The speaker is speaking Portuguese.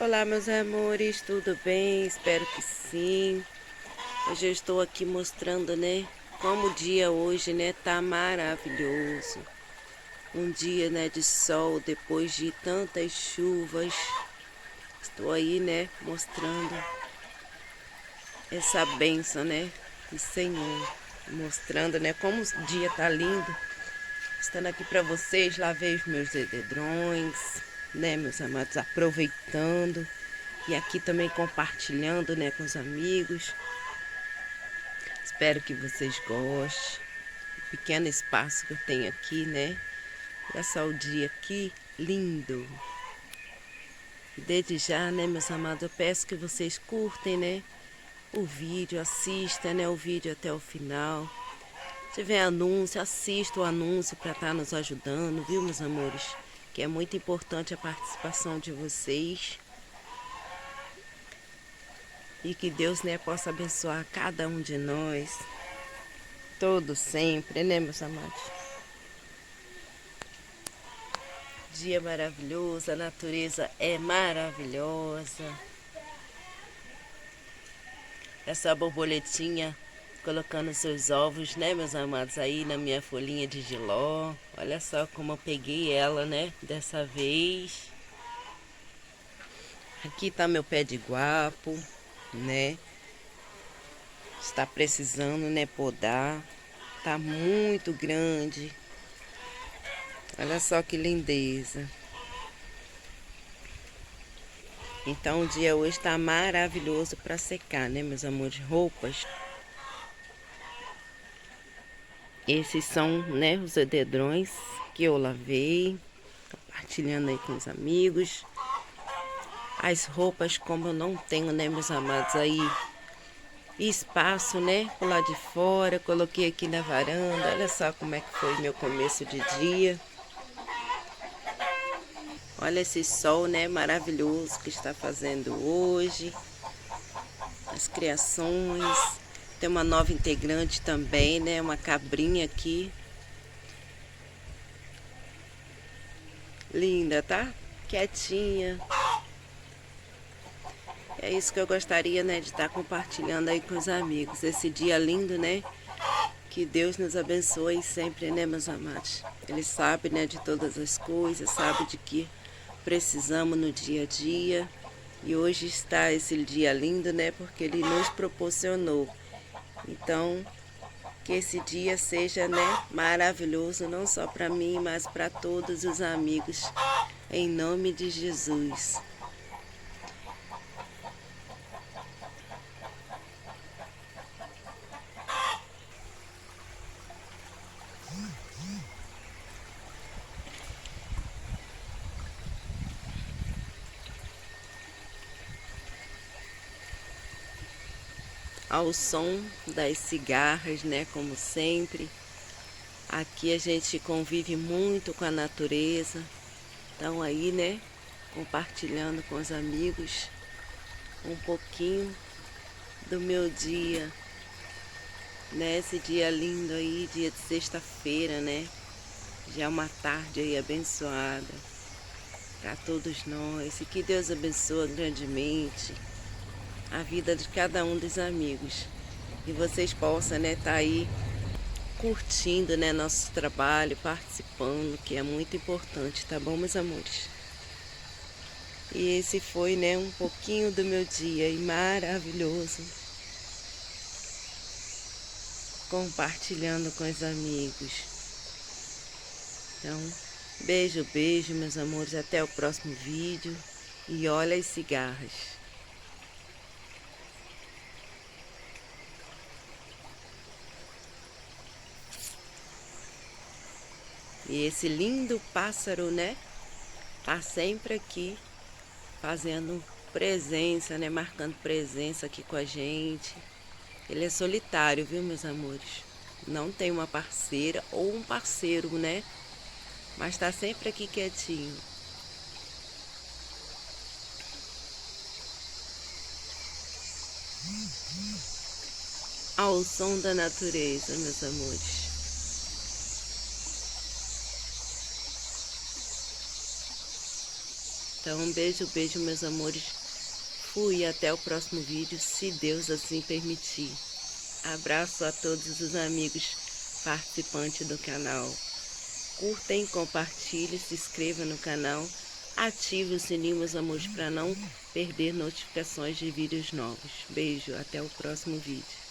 Olá, meus amores, tudo bem? Espero que sim. Hoje eu estou aqui mostrando, né, como o dia hoje, né, tá maravilhoso. Um dia, né, de sol depois de tantas chuvas. Estou aí, né, mostrando essa bênção, né, do Senhor. Mostrando, né, como o dia tá lindo. Estando aqui para vocês, lavei os meus edredons, né, meus amados, aproveitando. E aqui também compartilhando, né, com os amigos. Espero que vocês gostem. O pequeno espaço que eu tenho aqui, né? Olha só o dia aqui, lindo. E desde já, né, meus amados, eu peço que vocês curtem, né, o vídeo, assistam, né, o vídeo até o final. Se tiver anúncio, assista o anúncio para estar nos ajudando, viu, meus amores? Que é muito importante a participação de vocês. E que Deus, né, possa abençoar cada um de nós. Todos sempre, né, meus amados? Dia maravilhoso, a natureza é maravilhosa. Essa borboletinha colocando seus ovos, né, meus amados, aí na minha folhinha de jiló. Olha só como eu peguei ela, né, dessa vez. Aqui tá meu pé de guapo, né? Está precisando, né, podar. Tá muito grande. Olha só que lindeza. Então o dia hoje está maravilhoso para secar, né, meus amores? Roupas. Esses são, né, os edredons que eu lavei, compartilhando aí com os amigos. As roupas, como eu não tenho, né, meus amados, aí espaço, né, por lá de fora, coloquei aqui na varanda. Olha só como é que foi meu começo de dia. Olha esse sol, né, maravilhoso que está fazendo hoje. As criações. Tem uma nova integrante também, né, uma cabrinha aqui. Linda, tá? Quietinha. É isso que eu gostaria, né, de estar compartilhando aí com os amigos. Esse dia lindo, né? Que Deus nos abençoe sempre, né, meus amados? Ele sabe, né, de todas as coisas, sabe de que precisamos no dia a dia. E hoje está esse dia lindo, né, porque Ele nos proporcionou. Então, que esse dia seja, né, maravilhoso, não só para mim, mas para todos os amigos. Em nome de Jesus. Ao som das cigarras, né, como sempre. Aqui a gente convive muito com a natureza. Então aí, né, compartilhando com os amigos um pouquinho do meu dia, né, esse dia lindo aí, dia de sexta-feira, né, já é uma tarde aí abençoada para todos nós. E que Deus abençoe grandemente a vida de cada um dos amigos. E vocês possam, né, tá aí curtindo, né, nosso trabalho, participando, que é muito importante, tá bom, meus amores? E esse foi, né, um pouquinho do meu dia e maravilhoso, compartilhando com os amigos. Então, beijo, beijo, meus amores, até o próximo vídeo. E olha as cigarras. E esse lindo pássaro, né, tá sempre aqui fazendo presença, né, marcando presença aqui com a gente. Ele é solitário, viu, meus amores? Não tem uma parceira ou um parceiro, né? Mas tá sempre aqui quietinho. Ao som da natureza, meus amores. Então, um beijo, beijo, meus amores. Fui, até o próximo vídeo, se Deus assim permitir. Abraço a todos os amigos participantes do canal. Curtem, compartilhem, se inscrevam no canal. Ative o sininho, meus amores, para não perder notificações de vídeos novos. Beijo, até o próximo vídeo.